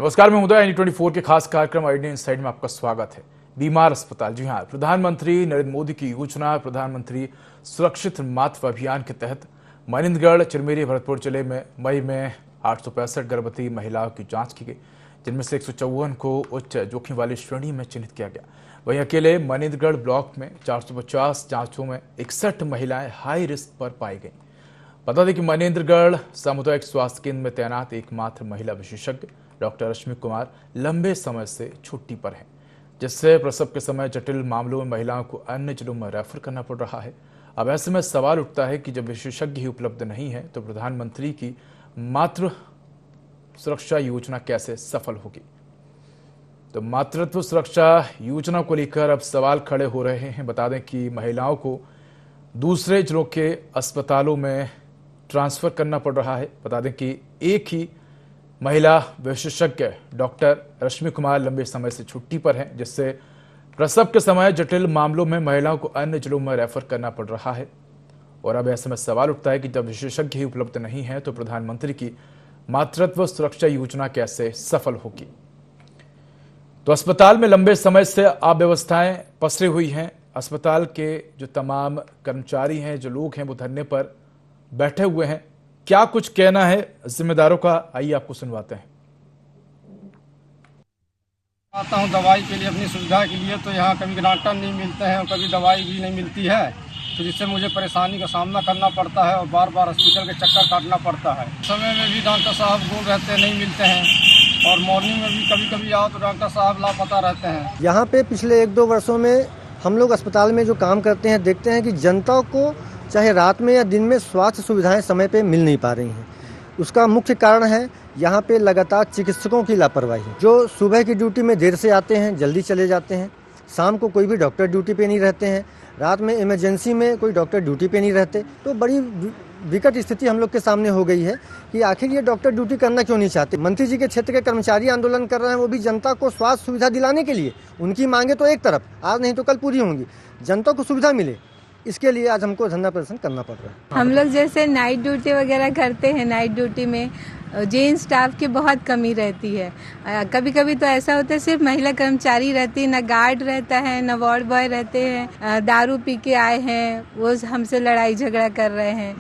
नमस्कार, मैं उदय N24 के खास कार्यक्रम आईडी इनसाइड में आपका स्वागत है। बीमार अस्पताल, जी हाँ, प्रधानमंत्री नरेंद्र मोदी की योजना प्रधानमंत्री सुरक्षित मातृत्व अभियान के तहत मनिंदगढ़, चिरमिरी, भरतपुर जिले में मई में 865 गर्भवती महिलाओं की जांच की गई, जिनमें से 154 को उच्च जोखिम वाली श्रेणी में चिन्हित किया गया। वहीं अकेले मनिंदगढ़ ब्लॉक में 450 जांचों में 61 महिलाएं हाई रिस्क पर पाई गई। बता दें कि मनिंदगढ़ सामुदायिक स्वास्थ्य केंद्र में तैनात एकमात्र महिला विशेषज्ञ डॉक्टर रश्मि कुमार लंबे समय से छुट्टी पर हैं, जिससे प्रसव के समय जटिल मामलों में महिलाओं को अन्य जिलों में रेफर करना पड़ रहा है। अब ऐसे में सवाल उठता है कि जब विशेषज्ञ ही उपलब्ध नहीं है तो प्रधानमंत्री की मातृ सुरक्षा योजना कैसे सफल होगी। तो मातृत्व सुरक्षा योजना को लेकर अब सवाल खड़े हो रहे हैं। बता दें कि महिलाओं को दूसरे जिलों के अस्पतालों में ट्रांसफर करना पड़ रहा है। बता दें कि एक ही महिला विशेषज्ञ डॉक्टर रश्मि कुमार लंबे समय से छुट्टी पर हैं, जिससे प्रसव के समय जटिल मामलों में महिलाओं को अन्य जिलों में रेफर करना पड़ रहा है। और अब ऐसे में सवाल उठता है कि जब विशेषज्ञ ही उपलब्ध नहीं है तो प्रधानमंत्री की मातृत्व सुरक्षा योजना कैसे सफल होगी। तो अस्पताल में लंबे समय से अव्यवस्थाएं पसरी हुई हैं। अस्पताल के जो तमाम कर्मचारी हैं, जो लोग हैं, वो धरने पर बैठे हुए हैं। क्या कुछ कहना है जिम्मेदारों का, आइए आपको सुनवाते हैं। आता हूँ दवाई के लिए, अपनी सुविधा के लिए, तो यहाँ कभी डॉक्टर नहीं मिलते हैं और कभी दवाई भी नहीं मिलती है, तो जिससे मुझे परेशानी का सामना करना पड़ता है और बार बार हॉस्पिटल के चक्कर काटना पड़ता है। समय में भी डॉक्टर साहब गुम रहते, नहीं मिलते हैं, और मॉर्निंग में भी कभी कभी आओ तो डॉक्टर साहब लापता रहते हैं। यहाँ पे पिछले 1-2 वर्षों में हम लोग अस्पताल में जो काम करते हैं, देखते हैं कि जनता को चाहे रात में या दिन में स्वास्थ्य सुविधाएं समय पे मिल नहीं पा रही हैं। उसका मुख्य कारण है यहाँ पे लगातार चिकित्सकों की लापरवाही, जो सुबह की ड्यूटी में देर से आते हैं, जल्दी चले जाते हैं, शाम को कोई भी डॉक्टर ड्यूटी पे नहीं रहते हैं, रात में इमरजेंसी में कोई डॉक्टर ड्यूटी पे नहीं रहते। तो बड़ी विकट स्थिति हम लोग के सामने हो गई है कि आखिर ये डॉक्टर ड्यूटी करना क्यों नहीं चाहते। मंत्री जी के क्षेत्र के कर्मचारी आंदोलन कर रहे हैं, वो भी जनता को स्वास्थ्य सुविधा दिलाने के लिए। उनकी मांगे तो एक तरफ, आज नहीं तो कल पूरी होंगी, जनता को सुविधा मिले, इसके लिए आज हमको धरना प्रदर्शन करना पड़ रहा है। हम लोग जैसे नाइट ड्यूटी वगैरह करते हैं, नाइट ड्यूटी में जेंट्स स्टाफ की बहुत कमी रहती है। कभी कभी तो ऐसा होता है सिर्फ महिला कर्मचारी रहती है, ना गार्ड रहता है, ना वार्ड बॉय रहते हैं, दारू पी के आए हैं, वो हमसे लड़ाई झगड़ा कर रहे हैं।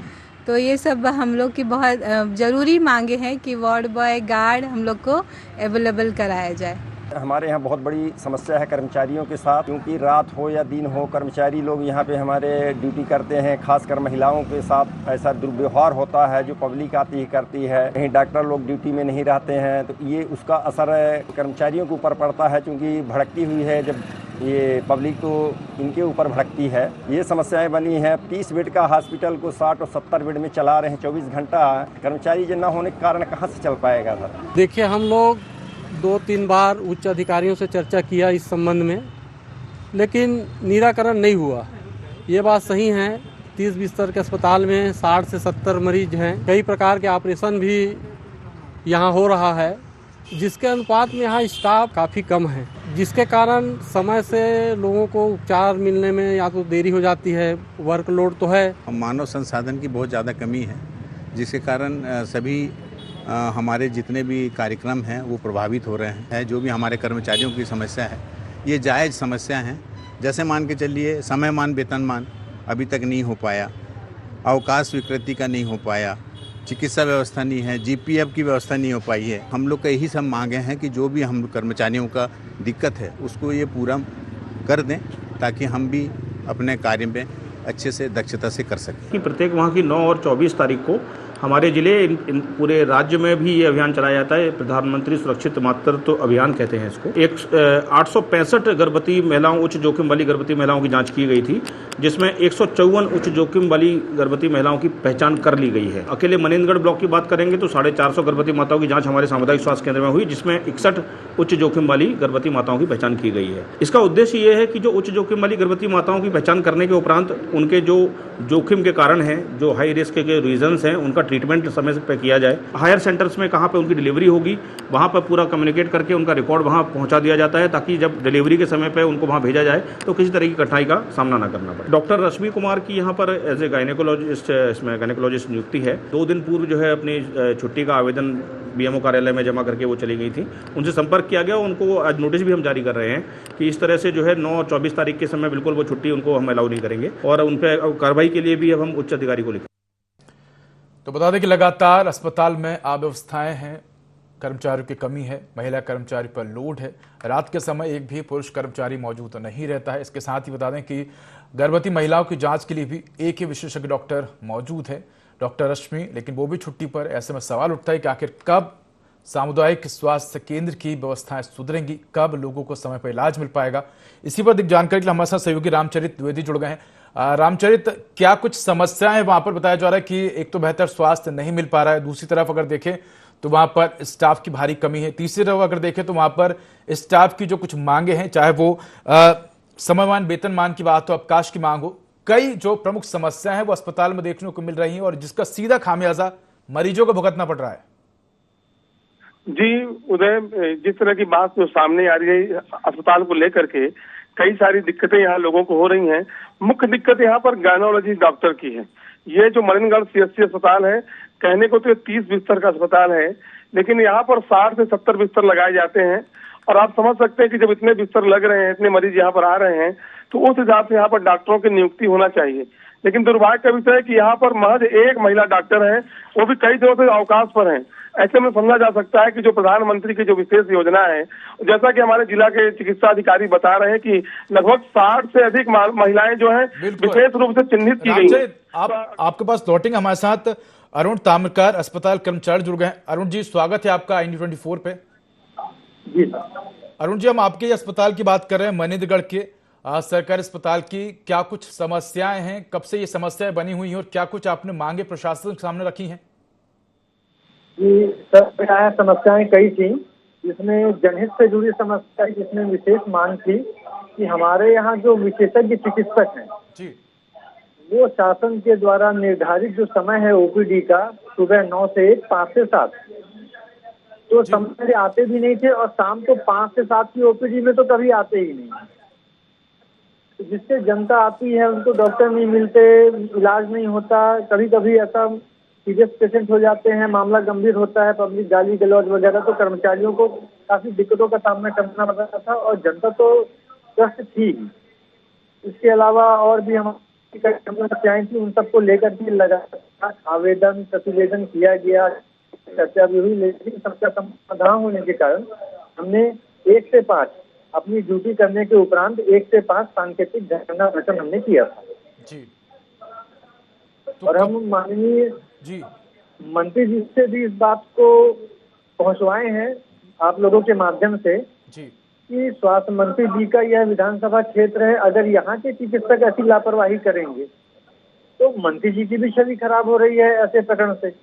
तो ये सब हम लोग की बहुत ज़रूरी मांगे हैं कि वार्ड बॉय, गार्ड हम लोग को अवेलेबल कराया जाए। हमारे यहाँ बहुत बड़ी समस्या है कर्मचारियों के साथ, क्योंकि रात हो या दिन हो कर्मचारी लोग यहाँ पे हमारे ड्यूटी करते हैं। खासकर महिलाओं के साथ ऐसा दुर्व्यवहार होता है जो पब्लिक आती ही करती है। कहीं डॉक्टर लोग ड्यूटी में नहीं रहते हैं, तो ये उसका असर कर्मचारियों के ऊपर पड़ता है, क्योंकि भड़कती हुई है जब ये पब्लिक तो इनके ऊपर भड़कती है। ये समस्याएं बनी हैं। 30 बेड का हॉस्पिटल को 60 और 70 बेड में चला रहे हैं 24 घंटा। कर्मचारी जो न होने के कारण कहाँ से चल पाएगा सर। देखिए, हम लोग 2-3 बार उच्च अधिकारियों से चर्चा किया इस संबंध में, लेकिन निराकरण नहीं हुआ। ये बात सही है, 30 बिस्तर के अस्पताल में 60 से 70 मरीज हैं। कई प्रकार के ऑपरेशन भी यहाँ हो रहा है, जिसके अनुपात में यहाँ स्टाफ काफ़ी कम है, जिसके कारण समय से लोगों को उपचार मिलने में या तो देरी हो जाती है। वर्कलोड तो है, मानव संसाधन की बहुत ज़्यादा कमी है, जिसके कारण सभी हमारे जितने भी कार्यक्रम हैं वो प्रभावित हो रहे हैं। जो भी हमारे कर्मचारियों की समस्या है, ये जायज़ समस्या हैं। जैसे मान के चलिए, समयमान वेतनमान अभी तक नहीं हो पाया, अवकाश स्वीकृति का नहीं हो पाया, चिकित्सा व्यवस्था नहीं है, जीपीएफ की व्यवस्था नहीं हो पाई है। हम लोग का यही सब मांगे हैं कि जो भी हम कर्मचारियों का दिक्कत है उसको ये पूरा कर दें, ताकि हम भी अपने कार्य में अच्छे से दक्षता से कर सकें। प्रत्येक माह की 9 और 24 तारीख को हमारे जिले इन पूरे राज्य में भी ये अभियान चलाया जाता है। प्रधानमंत्री सुरक्षित मातृत्व अभियान कहते हैं इसको। 865 गर्भवती महिलाओं, उच्च जोखिम वाली गर्भवती महिलाओं की जांच की गई थी, जिसमें 154 उच्च जोखिम वाली गर्भवती महिलाओं की पहचान कर ली गई है। अकेले मनिंदगढ़ ब्लॉक की बात करेंगे तो 450 गर्भवती माताओं की जाँच हमारे सामुदायिक स्वास्थ्य केंद्र में हुई, जिसमें 61 उच्च जोखिम वाली गर्भवती माताओं की पहचान की गई है। इसका उद्देश्य ये है कि जो उच्च जोखिम वाली गर्भवती माताओं की पहचान करने के उपरांत उनके जो जोखिम के कारण हैं, जो हाई रिस्क के रीजन्स हैं, उनका ट्रीटमेंट समय से किया जाए। हायर सेंटर्स में कहाँ पे उनकी डिलीवरी होगी, वहाँ पर पूरा कम्युनिकेट करके उनका रिकॉर्ड वहाँ पहुँचा दिया जाता है, ताकि जब डिलीवरी के समय पे उनको वहाँ भेजा जाए तो किसी तरह की कठिनाई का सामना न करना पड़े। डॉक्टर रश्मि कुमार की यहाँ पर एज ए गायनेकोलॉजिस्ट, इसमें गायनेकोलॉजिस्ट नियुक्ति है। 2 दिन पूर्व जो है अपनी छुट्टी का आवेदन बीएमओ कार्यालय में जमा करके वो चली गई थी। उनसे संपर्क किया गया, उनको आज नोटिस भी हम जारी कर रहे हैं कि इस तरह से जो है 9 और 24 तारीख के समय बिल्कुल वो छुट्टी उनको हम अलाउ नहीं करेंगे और उन पर कार्रवाई के लिए भी अब हम उच्च अधिकारी को लिखें। तो बता दें कि लगातार अस्पताल में अव्यवस्थाएं हैं, कर्मचारियों की कमी है, महिला कर्मचारी पर लोड है, रात के समय एक भी पुरुष कर्मचारी मौजूद नहीं रहता है। इसके साथ ही बता दें कि गर्भवती महिलाओं की जांच के लिए भी एक ही विशेषज्ञ डॉक्टर मौजूद है, डॉक्टर रश्मि, लेकिन वो भी छुट्टी पर। ऐसे में सवाल उठता है कि आखिर कब सामुदायिक स्वास्थ्य केंद्र की व्यवस्थाएं सुधरेंगी, कब लोगों को समय पर इलाज मिल पाएगा। इसी पर अधिक जानकारी के लिए हमारे साथ सहयोगी रामचरित द्विवेदी जुड़ गए हैं। रामचरित, क्या कुछ समस्याएं हैं वहां पर? बताया जा रहा है कि एक तो बेहतर स्वास्थ्य नहीं मिल पा रहा है, दूसरी तरफ अगर देखें तो वहां पर स्टाफ की भारी कमी है, तीसरी तरफ अगर देखें तो वहां पर स्टाफ की जो कुछ मांगे हैं, चाहे वो समयमान वेतनमान की बात हो, अवकाश की मांग हो, कई जो प्रमुख समस्याएं हैं वो अस्पताल में देखने को मिल रही हैं और जिसका सीधा खामियाजा मरीजों को भुगतना पड़ रहा है। जी उदय, जिस तरह की बात जो सामने आ रही है अस्पताल को लेकर के, कई सारी दिक्कतें यहाँ लोगों को हो रही हैं। मुख्य दिक्कत यहाँ पर गायनोलॉजी डॉक्टर की है। ये जो मरीनगढ़ सीएचसी अस्पताल है, कहने को तो 30 बिस्तर का अस्पताल है, लेकिन यहाँ पर 60 से 70 बिस्तर लगाए जाते हैं। और आप समझ सकते हैं कि जब इतने बिस्तर लग रहे हैं, इतने मरीज यहाँ पर आ रहे हैं, तो उस हिसाब से यहाँ पर डॉक्टरों की नियुक्ति होना चाहिए। लेकिन दुर्भाग्य का विषय है कि यहाँ पर महज एक महिला डॉक्टर है, वो भी कई दिनों से अवकाश पर है। ऐसे में समझा जा सकता है कि जो प्रधानमंत्री की जो विशेष योजना है, जैसा कि हमारे जिला के चिकित्सा अधिकारी बता रहे हैं कि लगभग 60 से अधिक महिलाएं जो हैं विशेष रूप से चिन्हित की गई हैं। आपके पास लौटेंगे हमारे साथ अरुण ताम्रकार, अस्पताल कर्मचारी जुड़ गए। अरुण जी, स्वागत है आपका IND24 पे। जी अरुण जी, हम आपके अस्पताल की बात कर रहे हैं, मनिंदगढ़ के सरकारी अस्पताल की। क्या कुछ समस्याएं हैं, कब से ये समस्याएं बनी हुई हैं और क्या कुछ आपने मांगे प्रशासन के सामने रखी हैं? जी सर, समस्याएं कई थी, जिसमें जनहित से जुड़ी समस्या, जिसमें विशेष मांग थी कि हमारे यहाँ जो विशेषज्ञ चिकित्सक हैं जी, वो शासन के द्वारा निर्धारित जो समय है ओपीडी का, सुबह 9 से 1, 5 से 7, तो समय से आते भी नहीं थे और शाम को 5 से 7 की ओपीडी में तो कभी आते ही नहीं। तो जिससे जनता आती है, उनको डॉक्टर नहीं मिलते, इलाज नहीं होता। कभी कभी ऐसा सीरियस पेशेंट हो जाते हैं, मामला गंभीर होता है, पब्लिक गाली गलौज वगैरह, तो कर्मचारियों को काफी दिक्कतों का सामना करना पड़ रहा था और जनता तो त्रस्त थी। इसके अलावा और भी हमारी समस्याएं थी, उन सबको लेकर के लगातार आवेदन प्रतिवेदन किया गया, चर्चा भी हुई, लेकिन सबका समाधान होने के कारण हमने 1 से 5 अपनी ड्यूटी करने के उपरांत 1 से 5 सांकेतिक धरना प्रदर्शन हमने किया था जी। और हम माननीय जी मंत्री जी से भी इस बात को पहुंचवाए हैं आप लोगों के माध्यम से जी कि स्वास्थ्य मंत्री जी का यह विधानसभा क्षेत्र है, अगर यहाँ के चिकित्सक ऐसी लापरवाही करेंगे तो मंत्री जी की भी छवि खराब हो रही है। ऐसे प्रकरण से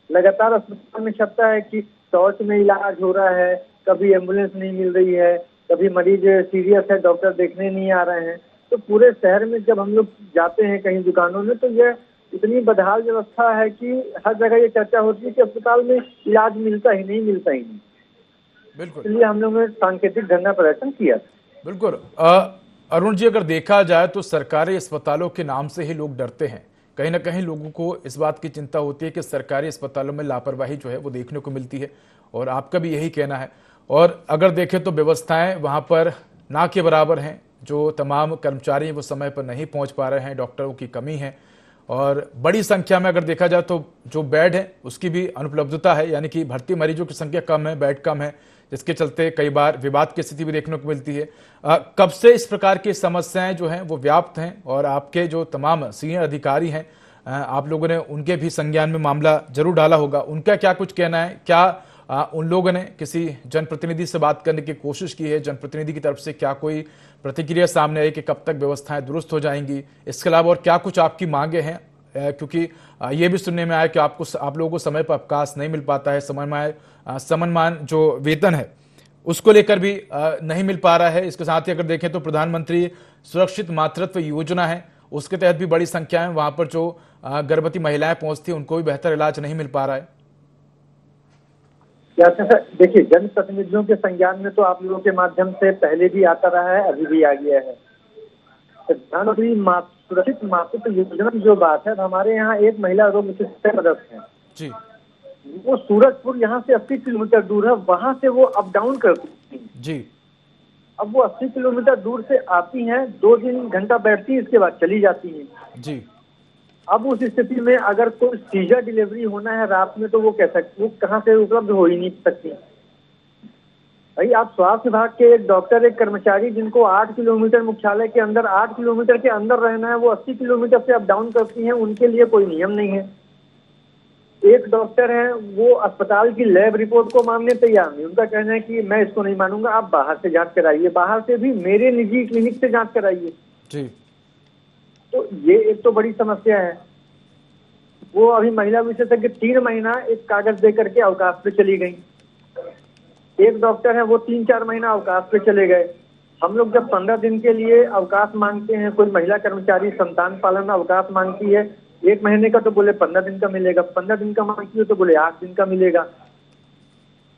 लगातार अस्पताल में छपता है कि टॉर्च में इलाज हो रहा है, कभी एम्बुलेंस नहीं मिल रही है, कभी मरीज सीरियस है, डॉक्टर देखने नहीं आ रहे हैं। तो पूरे शहर में जब हम लोग जाते हैं कहीं दुकानों में, तो यह इतनी बदहाल व्यवस्था है कि हर जगह ये चर्चा होती है कि अस्पताल में इलाज मिलता ही नहीं। बिल्कुल, इसलिए हम लोगों ने सांकेतिक धरना प्रदर्शन किया। बिल्कुल। अरुण जी, अगर देखा जाए तो सरकारी अस्पतालों के नाम से ही लोग डरते हैं। कहीं ना कहीं लोगों को इस बात की चिंता होती है कि सरकारी अस्पतालों में लापरवाही जो है वो देखने को मिलती है और आपका भी यही कहना है। और अगर देखें तो व्यवस्थाएं वहां पर ना के बराबर हैं, जो तमाम कर्मचारी वो समय पर नहीं पहुंच पा रहे हैं, डॉक्टरों की कमी है और बड़ी संख्या में अगर देखा जाए तो जो बेड है उसकी भी अनुपलब्धता है, यानी कि भर्ती मरीजों की संख्या कम है, बेड कम है, जिसके चलते कई बार विवाद की स्थिति भी देखने को मिलती है। कब से इस प्रकार की समस्याएं जो हैं वो व्याप्त हैं और आपके जो तमाम सीनियर अधिकारी हैं, आप लोगों ने उनके भी संज्ञान में मामला जरूर डाला होगा, उनका क्या कुछ कहना है? क्या उन लोगों ने किसी जनप्रतिनिधि से बात करने की कोशिश की है? जनप्रतिनिधि की तरफ से क्या कोई प्रतिक्रिया सामने आई कि कब तक व्यवस्थाएं दुरुस्त हो जाएंगी? इसके अलावा और क्या कुछ आपकी मांगे हैं? क्योंकि ये भी सुनने में आया कि आप लोगों को समय पर अवकाश नहीं मिल पाता है, समन्मान जो वेतन है उसको लेकर भी नहीं मिल पा रहा है। इसके साथ ही अगर देखें तो प्रधानमंत्री सुरक्षित मातृत्व योजना है, उसके तहत भी बड़ी संख्या में वहां पर जो गर्भवती महिलाएं पहुंचती हैं उनको भी बेहतर इलाज नहीं मिल पा रहा है। देखिए, जनप्रतिनिधियों के संज्ञान में तो आप लोगों के माध्यम से पहले भी आता रहा है, अभी भी आ गया है। प्रधानमंत्री सुरक्षित मातृत्व योजना की जो बात है, हमारे यहाँ एक महिला रोग विशेषज्ञ पदस्थ है जी। वो सूरजपुर यहाँ से 80 किलोमीटर दूर है, वहां से वो अप डाउन करती हैं जी। अब वो 80 किलोमीटर दूर से आती हैं, 2-3 घंटा बैठती हैं, इसके बाद चली जाती हैं जी। अब उस स्थिति में अगर कोई सीजर डिलीवरी होना है रात में तो वो वो कहाँ से उपलब्ध हो ही नहीं सकती। भाई आप स्वास्थ्य विभाग के एक डॉक्टर, एक कर्मचारी जिनको 8 किलोमीटर मुख्यालय के अंदर 8 किलोमीटर के अंदर रहना है, वो 80 किलोमीटर से अप डाउन करती हैं, उनके लिए कोई नियम नहीं है। एक डॉक्टर है, वो अस्पताल की लैब रिपोर्ट को मानने तैयार नहीं, उनका कहना है कि मैं इसको नहीं मानूंगा, आप बाहर से जांच कराइए, बाहर से भी मेरे निजी क्लिनिक से जांच कराइए जी। तो ये एक तो बड़ी समस्या है। वो अभी महिला विशेषज्ञ 3 महीना एक कागज दे करके अवकाश पे चली गई। एक डॉक्टर है, वो 3-4 महीना अवकाश पे चले गए। हम लोग जब 15 दिन के लिए अवकाश मांगते हैं, कोई महिला कर्मचारी संतान पालन अवकाश मांगती है, 1 महीने का तो बोले 15 दिन का मिलेगा, 15 दिन का मांगती है तो बोले 8 दिन का मिलेगा।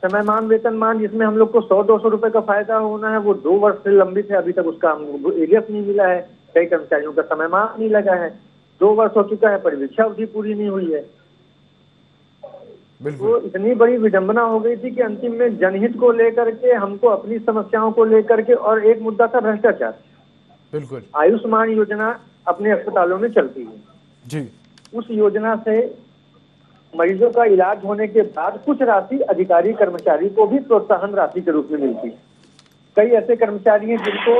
समयमान वेतनमान जिसमें हम लोग को 100-200 रुपए का फायदा होना है, वो 2 वर्ष से लंबित है, अभी तक उसका एरियस नहीं मिला है। कई कर्मचारियों का समयमान नहीं लगा है, 2 वर्ष हो चुका है, परीक्षा अवधि पूरी नहीं हुई है। तो इतनी बड़ी विडंबना हो गई थी कि अंतिम में जनहित को लेकर के, हमको अपनी समस्याओं को लेकर के, और एक मुद्दा था भ्रष्टाचार। बिल्कुल। आयुष्मान योजना अपने अस्पतालों में चलती है जी। उस योजना से मरीजों का इलाज होने के बाद कुछ राशि अधिकारी कर्मचारी को भी प्रोत्साहन राशि के रूप में मिलती है। कई ऐसे कर्मचारी हैं जिनको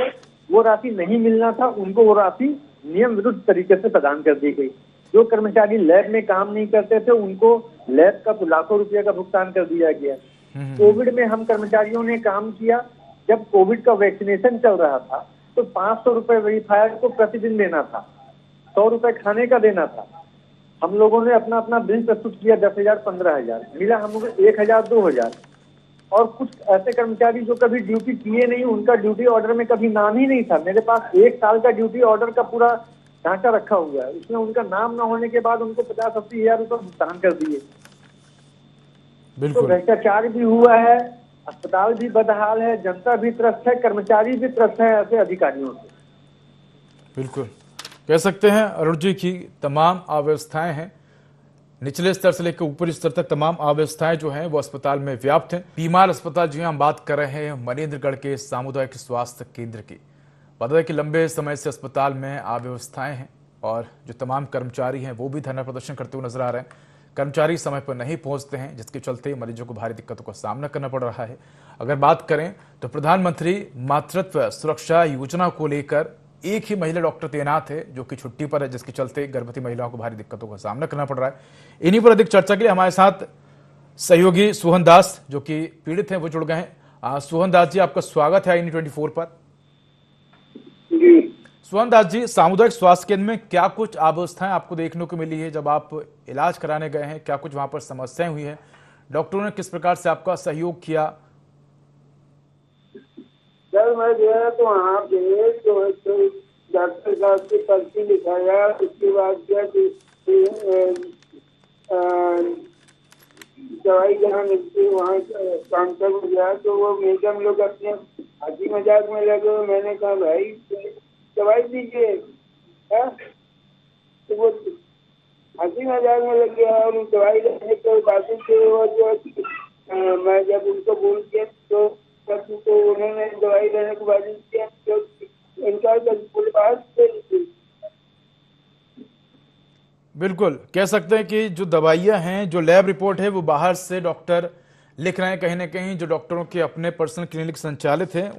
वो राशि नहीं मिलना था, उनको वो राशि नियम विरुद्ध तरीके से प्रदान कर दी गई। जो कर्मचारी लैब में काम नहीं करते थे, उनको लैब का लाखों रुपये का भुगतान कर दिया गया। कोविड में हम कर्मचारियों ने काम किया, जब कोविड का वैक्सीनेशन चल रहा था तो 500 रुपये वेरीफायर को प्रतिदिन देना था, 100 रुपये खाने का देना था। हम लोगों ने अपना अपना बिल प्रस्तुत किया, 10,000 15,000 मिला हम लोग 1,000 2,000। और कुछ ऐसे कर्मचारी जो कभी ड्यूटी किए नहीं, उनका ड्यूटी ऑर्डर में कभी नाम ही नहीं था। मेरे पास 1 साल का ड्यूटी ऑर्डर का पूरा ढांचा रखा हुआ है, उसमें उनका नाम न होने के बाद उनको 50-80 हजार रुपये भुगतान कर दिए। तो भ्रष्टाचार भी हुआ है, अस्पताल भी बदहाल है, जनता भी त्रस्त है, कर्मचारी भी त्रस्त है ऐसे अधिकारियों से। बिल्कुल कह सकते हैं अरुण जी की तमाम अव्यवस्थाएं हैं, निचले स्तर से लेकर ऊपरी स्तर तक तमाम अव्यवस्थाएं जो हैं वो अस्पताल में व्याप्त हैं। बीमार अस्पताल जी हम बात कर रहे हैं मनेन्द्रगढ़ के सामुदायिक स्वास्थ्य केंद्र की। पता है कि लंबे समय से अस्पताल में अव्यवस्थाएं हैं और जो तमाम कर्मचारी हैं वो भी धरना प्रदर्शन करते हुए नजर आ रहे हैं। कर्मचारी समय पर नहीं पहुंचते हैं, जिसके चलते मरीजों को भारी दिक्कतों का सामना करना पड़ रहा है। अगर बात करें तो प्रधानमंत्री मातृत्व सुरक्षा योजना को लेकर एक ही महिला डॉक्टर तैनात है जो कि छुट्टी पर है, जिसके चलते गर्भवती महिलाओं को भारी दिक्कतों का सामना करना पड़ रहा है। इन्हीं पर अधिक चर्चा के लिए हमारे साथ सहयोगी सोहन दास जो कि पीड़ित हैं वो जुड़ गए हैं। सोहन दास जी, आपका स्वागत है INE24 पर। सोहन दास जी, सामुदायिक स्वास्थ्य केंद्र में क्या कुछ अव्यवस्थाएं आपको देखने को मिली है जब आप इलाज कराने गए हैं? क्या कुछ वहां पर समस्याएं हुई है? डॉक्टरों ने किस प्रकार से आपका सहयोग किया? सर मैं गया तो वहाँ पे तो डॉक्टर साहब की पर्ची लिखाया, उसके बाद क्या दवाई जहाँ मिलती है वहाँ काउंटर में गया तो वो मैडम लोग अपने हंसी मजाक में लगे। मैंने कहा भाई दवाई दीजिए, तो वो हंसी मजाक में लग गया और दवाई लेने के बाकी मैं जब उनको बोल दिया तो उन्होंने दवाई लेने के बाद इनका बिल्कुल कह सकते हैं कि जो दवाइयां हैं, जो लैब रिपोर्ट है वो बाहर से डॉक्टर लिख रहे हैं। कहीं ना कहीं जो डॉक्टरों के अपने पर्सनल क्लिनिक संचालित हैं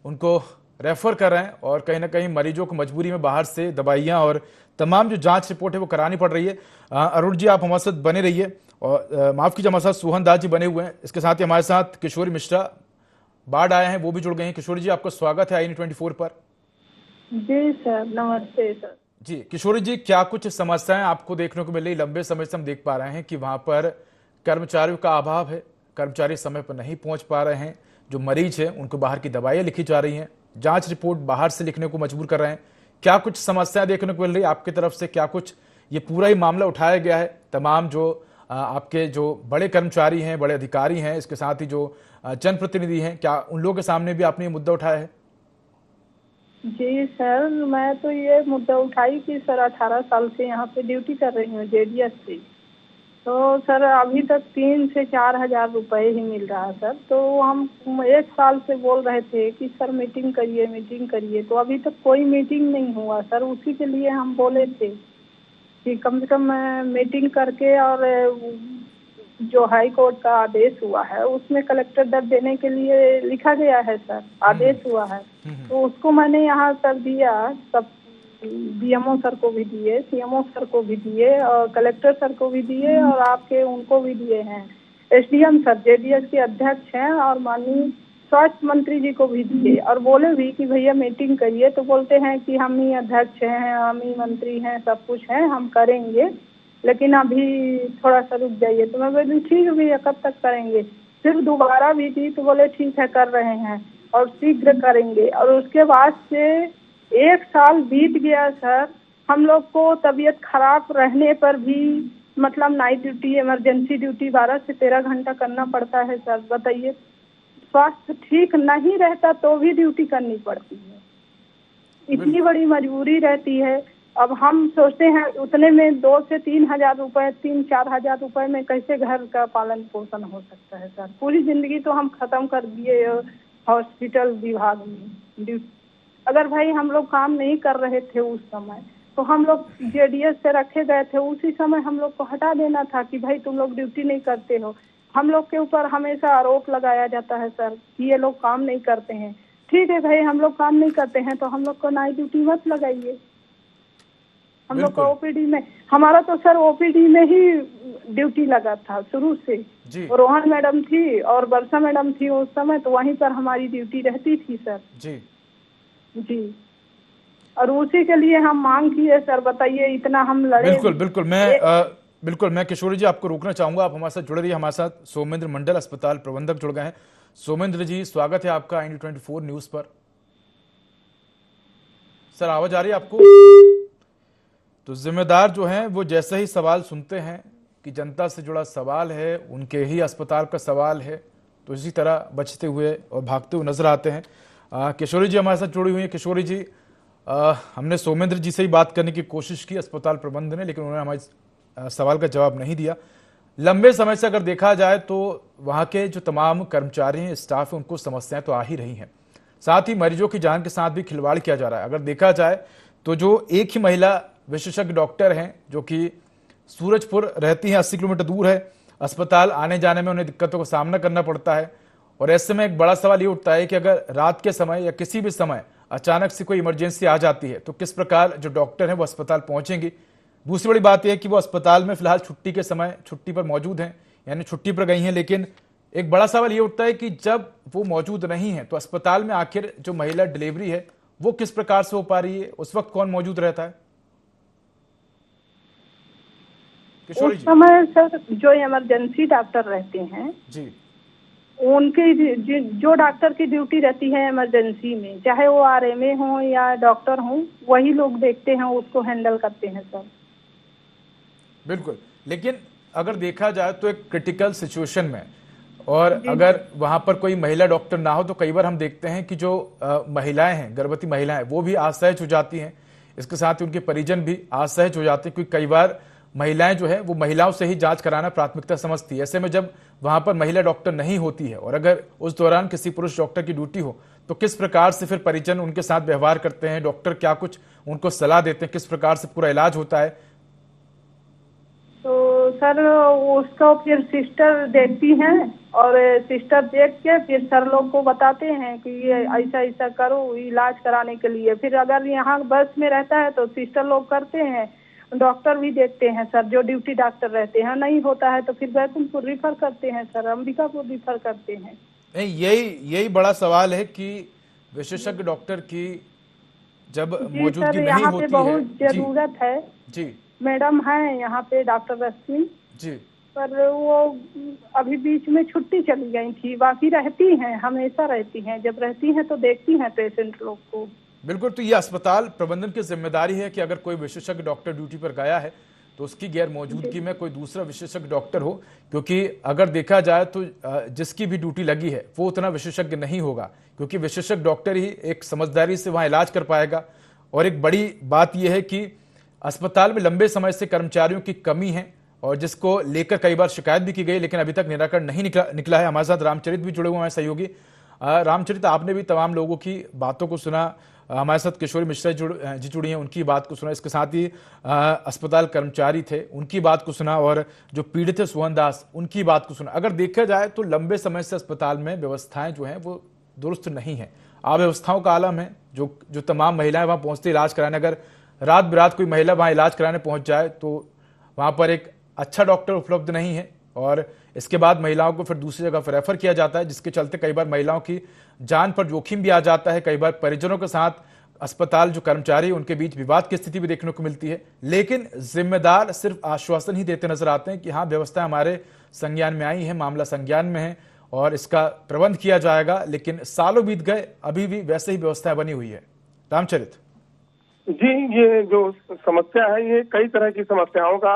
उनको रेफर कर रहे हैं और कहीं ना कहीं मरीजों को मजबूरी में बाहर से दवाइयां और तमाम जो जांच रिपोर्ट है वो करानी पड़ रही है। अरुण जी, आप हमारे साथ बने रहिए और माफ कीजिए, हमारे साथ सोहन दास जी बने हुए हैं। इसके साथ ही हमारे साथ किशोरी मिश्रा बाढ़ आए हैं, वो भी जुड़ गए हैं। किशोरी जी, आपका स्वागत है INE24 पर। जी सर, नमस्ते सर। जी किशोरी जी, क्या कुछ समस्याएं आपको देखने को मिल रही? लंबे समय से हम देख पा रहे हैं कि वहां पर कर्मचारियों का अभाव है, कर्मचारी समय पर नहीं पहुंच पा रहे हैं, जो मरीज है उनको बाहर की दवाइयां लिखी जा रही हैं, जांच रिपोर्ट बाहर से लिखने को मजबूर कर रहे हैं। क्या कुछ समस्याएं देखने को मिल रही है आपकी तरफ से? क्या कुछ ये पूरा ही मामला उठाया गया है? तमाम जो आपके जो बड़े कर्मचारी हैं, बड़े अधिकारी हैं, इसके साथ ही जो जनप्रतिनिधि हैं, क्या उन लोगों के सामने भी आपने ये मुद्दा उठाया है? जी सर, मैं तो ये मुद्दा उठाई कि सर 18 साल से यहाँ पे ड्यूटी कर रही हूँ JDS से। तो सर अभी तक 3 से 4 हजार रुपए ही मिल रहा है सर। तो हम 1 साल से बोल रहे थे कि सर मीटिंग करिए, तो अभी तक कोई मीटिंग नहीं हुआ सर। उसी के लिए हम बोले थे कि कम से कम मीटिंग करके, और जो हाई कोर्ट का आदेश हुआ है उसमें कलेक्टर दर्ज देने के लिए लिखा गया है सर, आदेश हुआ है, तो उसको मैंने यहाँ कर दिया। सब बीएमओ सर को भी दिए, सीएमओ सर को भी दिए, और कलेक्टर सर को भी दिए, और आपके उनको भी दिए हैं। एसडीएम सर जेडीएस के अध्यक्ष हैं, और माननीय स्वास्थ्य मंत्री जी को भी दिए, और बोले भी कि भैया मीटिंग करिए, तो बोलते हैं कि हम ही अध्यक्ष हैं, हम ही मंत्री हैं, सब कुछ है, हम करेंगे, लेकिन अभी थोड़ा सा रुक जाइए। तो मैं बोली ठीक है भैया, कब तक करेंगे। फिर दोबारा भी दी तो बोले ठीक है कर रहे हैं और शीघ्र करेंगे। और उसके बाद से 1 साल बीत गया सर। हम लोग को तबीयत खराब रहने पर भी मतलब नाइट ड्यूटी, इमरजेंसी ड्यूटी 12 से 13 घंटा करना पड़ता है सर। बताइए, स्वास्थ्य ठीक नहीं रहता तो भी ड्यूटी करनी पड़ती है, इतनी बड़ी मजबूरी रहती है। अब हम सोचते हैं उतने में 2 से 3 हजार रुपए, 3-4 हजार रुपए में कैसे घर का पालन पोषण हो सकता है सर। पूरी जिंदगी तो हम खत्म कर दिए हॉस्पिटल विभाग में। अगर भाई हम लोग काम नहीं कर रहे थे उस समय, तो हम लोग जेडीएस से रखे गए थे, उसी समय हम लोग को हटा देना था कि भाई तुम लोग ड्यूटी नहीं करते हो। हम लोग के ऊपर हमेशा आरोप लगाया जाता है सर कि ये लोग काम नहीं करते हैं। ठीक है भाई, हम लोग काम नहीं करते हैं तो हम लोग को नाइट ड्यूटी मत लगाइए। हम लोग को ओपीडी में, हमारा तो सर ओपीडी में ही ड्यूटी लगा था शुरू से। रोहन मैडम थी और वर्षा मैडम थी उस समय, तो वहीं पर हमारी ड्यूटी रहती थी सर। जी, और उसी के लिए हम मांग किए सर। बताइए, इतना हम लड़े। बिल्कुल मैं किशोरी जी आपको रोकना चाहूंगा, आप हमारे साथ जुड़े रहिए। हमारे साथ सोमेंद्र मंडल, अस्पताल प्रबंधक, जुड़ गए हैं। सोमेंद्र जी, स्वागत है आपका IND24 न्यूज पर। सर, आवाज आ रही है आपको? तो जिम्मेदार जो हैं वो जैसे ही सवाल सुनते हैं कि जनता से जुड़ा सवाल है, उनके ही अस्पताल का सवाल है, तो इसी तरह बचते हुए और भागते हुए नजर आते हैं। किशोरी जी हमारे साथ जुड़ी हुई हैं। किशोरी जी, हमने सोमेंद्र जी से ही बात करने की कोशिश की अस्पताल प्रबंध ने, लेकिन उन्होंने हमारे सवाल का जवाब नहीं दिया। लंबे समय से अगर देखा जाए तो वहाँ के जो तमाम कर्मचारी हैं, स्टाफ है, उनको समस्याएं तो आ ही रही हैं। साथ ही मरीजों की जान के साथ भी खिलवाड़ किया जा रहा है। अगर देखा जाए तो जो एक ही महिला विशेषज्ञ डॉक्टर हैं जो कि सूरजपुर रहती हैं, 80 किलोमीटर दूर है, अस्पताल आने जाने में उन्हें दिक्कतों का सामना करना पड़ता है। और ऐसे में एक बड़ा सवाल ये उठता है कि अगर रात के समय या किसी भी समय अचानक से कोई इमरजेंसी आ जाती है तो किस प्रकार जो डॉक्टर हैं वो अस्पताल पहुंचेंगे। दूसरी बड़ी बात यह है कि वो अस्पताल में फिलहाल छुट्टी के समय छुट्टी पर मौजूद हैं, यानी छुट्टी पर गई हैं, लेकिन एक बड़ा सवाल ये उठता है कि जब वो मौजूद नहीं है तो अस्पताल में आखिर जो महिला डिलीवरी है वो किस प्रकार से हो पा रही है, उस वक्त कौन मौजूद रहता है? उस समय सर जो इमरजेंसी डॉक्टर रहते हैं जी, उनकी जो डॉक्टर की ड्यूटी रहती है इमरजेंसी में, चाहे वो RMA हो या डॉक्टर हो, वही लोग देखते हैं, उसको हैंडल करते हैं सर। बिल्कुल, लेकिन अगर देखा जाए तो एक क्रिटिकल सिचुएशन में और अगर वहां पर कोई महिला डॉक्टर ना हो तो कई बार हम देखते हैं कि जो महिलाएं हैं, गर्भवती महिलाएं, वो भी असहज हो जाती हैं। इसके साथ ही उनके परिजन भी असहज हो जाते हैं, क्योंकि कई बार महिलाएं जो है वो महिलाओं से ही जांच कराना प्राथमिकता समझती है। ऐसे में जब वहां पर महिला डॉक्टर नहीं होती है और अगर उस दौरान किसी पुरुष डॉक्टर की ड्यूटी हो तो किस प्रकार से फिर परिजन उनके साथ व्यवहार करते हैं, डॉक्टर क्या कुछ उनको सलाह देते हैं, किस प्रकार से पूरा इलाज होता है? तो सर उसको फिर सिस्टर देखती हैं और सिस्टर देख के फिर सर लोग को बताते हैं कि ये ऐसा ऐसा करो इलाज कराने के लिए। फिर अगर यहाँ बस में रहता है तो सिस्टर लोग करते हैं, डॉक्टर भी देखते हैं सर, जो ड्यूटी डॉक्टर रहते हैं। नहीं होता है तो फिर बैकुंठपुर रिफर करते हैं सर, अंबिकापुर रिफर करते हैं। नहीं, यही बड़ा सवाल है कि विशेषज्ञ डॉक्टर की जब मौजूदगी नहीं होती है, बहुत जरूरत है जी। मैडम है यहाँ पे डॉक्टर रश्मि जी, पर वो अभी बीच में छुट्टी चली गई थी, बाकी रहती हैं, हमेशा रहती हैं। जब रहती हैं तो देखती हैं पेशेंट लोग को। बिल्कुल, तो ये अस्पताल प्रबंधन की जिम्मेदारी है कि अगर कोई विशेषज्ञ डॉक्टर ड्यूटी पर गया है तो उसकी गैर मौजूदगी में कोई दूसरा विशेषज्ञ डॉक्टर हो, क्योंकि अगर देखा जाए तो जिसकी भी ड्यूटी लगी है वो उतना विशेषज्ञ नहीं होगा, क्योंकि विशेषज्ञ डॉक्टर ही एक समझदारी से वहां इलाज कर पाएगा। और एक बड़ी बात यह है कि अस्पताल में लंबे समय से कर्मचारियों की कमी है। और जिसको लेकर कई बार शिकायत भी की गई, लेकिन अभी तक निराकरण नहीं निकला है। हमारे साथ रामचरित भी जुड़े हुए हैं सहयोगी। रामचरित, आपने भी तमाम लोगों की बातों को सुना, हमारे साथ किशोरी मिश्रा जी जुड़ी हैं, उनकी बात को सुना, इसके साथ ही अस्पताल कर्मचारी थे उनकी बात को सुना, और जो पीड़ित थे सुहन दास उनकी बात को सुना। अगर देखा जाए तो लंबे समय से अस्पताल में व्यवस्थाएं जो हैं वो दुरुस्त नहीं है, अव्यवस्थाओं का आलम है। जो तमाम महिलाएं वहां पहुंचती इलाज कराने, अगर रात बिरात कोई महिला वहां इलाज कराने पहुंच जाए तो वहां पर एक अच्छा डॉक्टर उपलब्ध नहीं है, और इसके बाद महिलाओं को फिर दूसरी जगह रेफर किया जाता है, जिसके चलते कई बार महिलाओं की जान पर जोखिम भी आ जाता है। कई बार परिजनों के साथ अस्पताल जो कर्मचारी उनके बीच विवाद की स्थिति भी देखने को मिलती है। लेकिन जिम्मेदार सिर्फ आश्वासन ही देते नजर आते हैं कि हाँ, व्यवस्था हमारे संज्ञान में आई है, मामला संज्ञान में है और इसका प्रबंध किया जाएगा। लेकिन सालों बीत गए, अभी भी वैसे ही व्यवस्थाएं बनी हुई है। रामचरित जी, ये जो समस्या है ये कई तरह की समस्याओं का,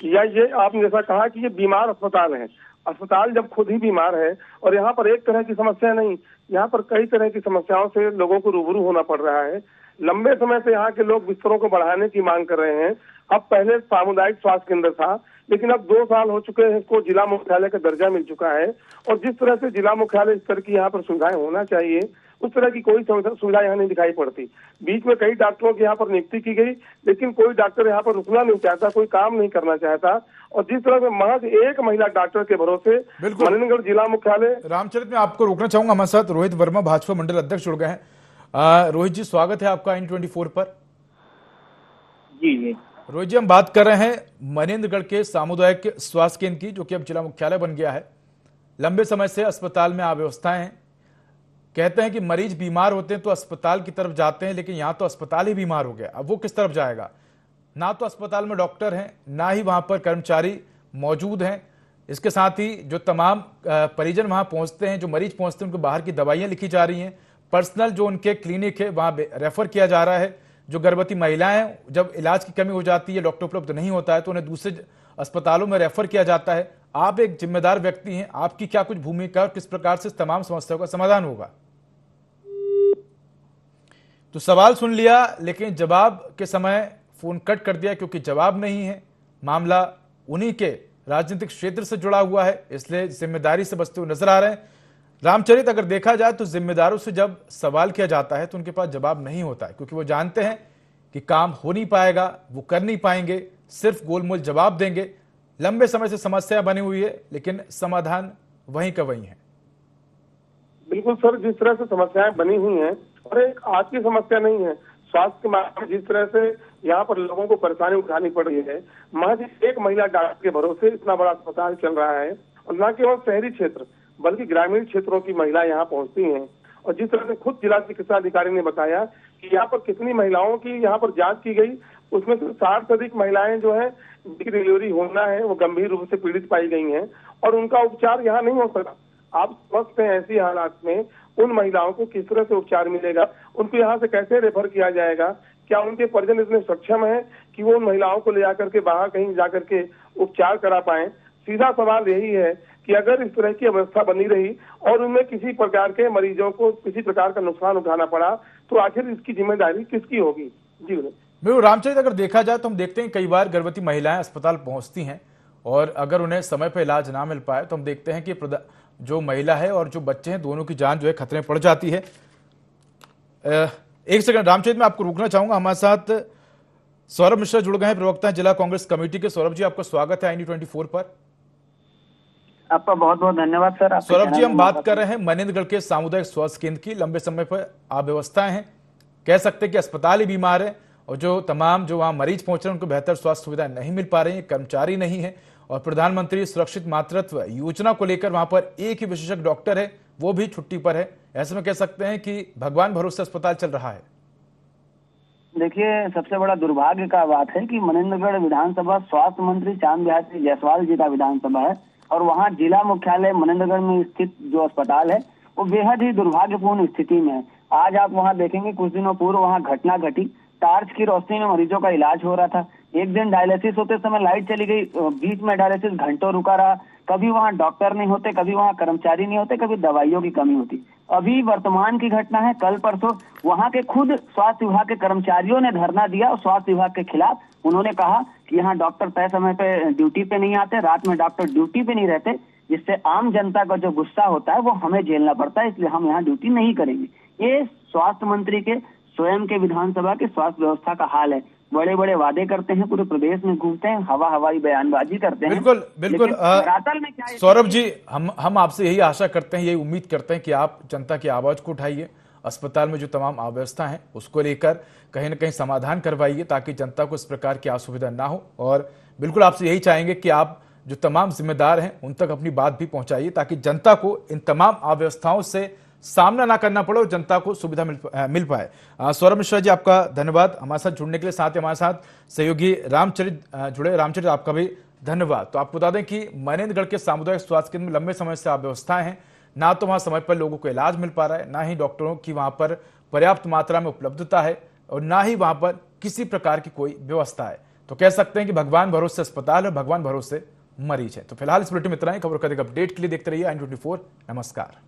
या ये आपने जैसा कहा कि ये बीमार अस्पताल है। अस्पताल जब खुद ही बीमार है और यहाँ पर एक तरह की समस्या नहीं, यहाँ पर कई तरह की समस्याओं से लोगों को रूबरू होना पड़ रहा है। लंबे समय से यहाँ के लोग बिस्तरों को बढ़ाने की मांग कर रहे हैं। अब पहले सामुदायिक स्वास्थ्य केंद्र था, लेकिन अब 2 साल हो चुके हैं इसको जिला मुख्यालय का दर्जा मिल चुका है, और जिस तरह से जिला मुख्यालय स्तर की यहाँ पर सुविधाएं होना चाहिए उस तरह की कोई सुविधा यहाँ नहीं दिखाई पड़ती। बीच में कई डॉक्टरों की यहाँ पर नियुक्ति की गई, लेकिन कोई डॉक्टर यहाँ पर रुकना नहीं चाहता, कोई काम नहीं करना चाहता, और जिस तरह से महज एक महिला डॉक्टर के भरोसे मनिंदगढ़ जिला मुख्यालय। रामचरित, मैं आपको रोकना चाहूंगा, हमारे साथ रोहित वर्मा भाजपा मंडल अध्यक्ष जुड़ गए हैं। रोहित जी, स्वागत है आपका N24 पर। जी रोहित जी, हम बात कर रहे हैं मनिंदगढ़ के सामुदायिक स्वास्थ्य केंद्र की, जो कि अब जिला मुख्यालय बन गया है। लंबे समय से अस्पताल में अव्यवस्थाएं हैं। कहते हैं कि मरीज बीमार होते हैं तो अस्पताल की तरफ जाते हैं, लेकिन यहाँ तो अस्पताल ही बीमार हो गया, अब वो किस तरफ जाएगा? ना तो अस्पताल में डॉक्टर हैं, ना ही वहां पर कर्मचारी मौजूद हैं। इसके साथ ही जो तमाम परिजन वहां पहुंचते हैं, जो मरीज पहुंचते हैं, उनको बाहर की दवाइयां लिखी जा रही हैं। पर्सनल जो उनके क्लिनिक है वहां रेफर किया जा रहा है। जो गर्भवती महिलाएं हैं, जब इलाज की कमी हो जाती है, डॉक्टर उपलब्ध नहीं होता है, तो उन्हें दूसरे अस्पतालों में रेफर किया जाता है। आप एक जिम्मेदार व्यक्ति हैं, आपकी क्या कुछ भूमिका और किस प्रकार से इस तमाम समस्याओं का समाधान होगा? तो सवाल सुन लिया, लेकिन जवाब के समय फोन कट कर दिया, क्योंकि जवाब नहीं है। मामला उन्हीं के राजनीतिक क्षेत्र से जुड़ा हुआ है, इसलिए जिम्मेदारी से बचते हुए नजर आ रहे हैं। रामचरित, अगर देखा जाए तो जिम्मेदारों से जब सवाल किया जाता है तो उनके पास जवाब नहीं होता है, क्योंकि वो जानते हैं कि काम हो नहीं पाएगा, वो कर नहीं पाएंगे, सिर्फ गोलमोल जवाब देंगे। लंबे समय से समस्या बनी हुई है, लेकिन समाधान वहीं का वहीं है। बिल्कुल सर, जिस तरह से समस्याएं बनी हुई हैं, और एक आज की समस्या नहीं है, स्वास्थ्य के मामले में जिस तरह से यहाँ पर लोगों को परेशानी उठानी पड़ रही है, महज एक महिला डॉक्टर के भरोसे इतना बड़ा अस्पताल चल रहा है, और न केवल शहरी क्षेत्र बल्कि ग्रामीण क्षेत्रों की महिलाएं यहाँ पहुंचती हैं। और जिस तरह से खुद जिला चिकित्सा अधिकारी ने बताया कि यहाँ पर कितनी महिलाओं की यहाँ पर जांच की गई, उसमें से 60 से अधिक महिलाएं जो है डिलीवरी होना है वो गंभीर रूप से पीड़ित पाई गई हैं, और उनका उपचार यहाँ नहीं हो सका। आप समझते हैं ऐसी हालात में उन महिलाओं को किस तरह से उपचार मिलेगा, उनको यहाँ से कैसे रेफर किया जाएगा? क्या उनके परिजन इतने सक्षम हैं कि वो उन महिलाओं को ले जाकर के बाहर कहीं जाकर के उपचार करा पाएं? सीधा सवाल यही है कि अगर इस तरह की अवस्था बनी रही और उनमें किसी प्रकार के मरीजों को किसी प्रकार का नुकसान उठाना पड़ा, तो आखिर इसकी जिम्मेदारी किसकी होगी? जी बिल्कुल रामचरित, अगर देखा जाए तो हम देखते हैं कई बार गर्भवती महिलाएं अस्पताल पहुंचती हैं, और अगर उन्हें समय पर इलाज ना मिल पाए तो हम देखते हैं कि जो महिला है और जो बच्चे हैं, दोनों की जान जो है खतरे में पड़ जाती है। एक सेकंड रामचरित, मैं आपको रोकना चाहूंगा। हमारे साथ सौरभ मिश्रा जुड़ गए हैं, प्रवक्ता हैं जिला कांग्रेस कमेटी के। सौरभ जी, आपका स्वागत है N24 पर। आपका बहुत बहुत धन्यवाद सर। सौरभ जी, हम बात कर रहे हैं मनिंदगढ़ के सामुदायिक स्वास्थ्य केंद्र की। लंबे समय पर अव्यवस्थाएं हैं, कह सकते हैं कि अस्पताल ही बीमार है, और जो तमाम जो वहां मरीज पहुंच रहे हैं उनको बेहतर स्वास्थ्य सुविधाएं नहीं मिल पा रही है, कर्मचारी नहीं है, और प्रधानमंत्री सुरक्षित मातृत्व योजना को लेकर वहां पर एक ही विशेषज्ञ डॉक्टर है, वो भी छुट्टी पर है। ऐसे में कह सकते हैं कि भगवान भरोसे अस्पताल चल रहा है। देखिए, सबसे बड़ा दुर्भाग्य का बात है कि मनिंदगढ़ विधानसभा स्वास्थ्य मंत्री चांद बिहारी जायसवाल जी का विधानसभा है, और वहाँ जिला मुख्यालय मनिंदगढ़ में स्थित जो अस्पताल है वो बेहद ही दुर्भाग्यपूर्ण स्थिति में है। आज आप वहाँ देखेंगे, कुछ दिनों पूर्व वहाँ घटना घटी, टार्च की रोशनी में मरीजों का इलाज हो रहा था। एक दिन डायलिसिस होते समय लाइट चली गई, बीच में डायलिसिस घंटों रुका रहा, कभी वहाँ डॉक्टर नहीं होते, कभी वहाँ कर्मचारी नहीं होते, कभी दवाइयों की कमी होती। अभी वर्तमान की घटना है, कल परसों वहाँ के खुद स्वास्थ्य विभाग के कर्मचारियों ने धरना दिया और स्वास्थ्य विभाग के खिलाफ। उन्होंने कहा कि यहाँ डॉक्टर तय समय पे ड्यूटी पे नहीं आते, रात में डॉक्टर ड्यूटी पे नहीं रहते, जिससे आम जनता का जो गुस्सा होता है वो हमें झेलना पड़ता है, इसलिए हम यहाँ ड्यूटी नहीं करेंगे। ये स्वास्थ्य मंत्री के स्वयं के विधानसभा के स्वास्थ्य व्यवस्था का हाल है। बड़े बड़े वादे करते हैं, पूरे प्रदेश में घूमते हैं, हवाई बयानबाजी करते हैं। बिल्कुल बिल्कुल धरातल में क्या सौरभ जी, हम आपसे यही आशा करते हैं, यही उम्मीद करते हैं कि आप जनता की आवाज को उठाइए, अस्पताल में जो तमाम अव्यवस्था है उसको लेकर कहीं ना कहीं समाधान करवाइए ताकि जनता को इस प्रकार की असुविधा ना हो। और बिल्कुल आपसे यही चाहेंगे कि आप जो तमाम जिम्मेदार हैं उन तक अपनी बात भी पहुंचाइए ताकि जनता को इन तमाम अव्यवस्थाओं से सामना ना करना पड़े और जनता को सुविधा मिल पाए। सौरभ मिश्रा जी, आपका धन्यवाद हमारे साथ जुड़ने के लिए। साथ ही हमारे साथ सहयोगी रामचरित जुड़े। रामचरित, आपका भी धन्यवाद। तो आपको बता दें कि मनेन्द्रगढ़ के सामुदायिक स्वास्थ्य केंद्र में लंबे समय से अव्यवस्थाएं हैं, ना तो वहां समय पर लोगों को इलाज मिल पा रहा है, ना ही डॉक्टरों की वहां पर पर्याप्त मात्रा में उपलब्धता है और ना ही वहां पर किसी प्रकार की कोई व्यवस्था है। तो कह सकते हैं कि भगवान भरोसे अस्पताल है, भगवान भरोसे मरीज है। तो फिलहाल इस बुलेटिन में इतना ही। खबरों का अपडेट के लिए देखते रहिए i24। नमस्कार।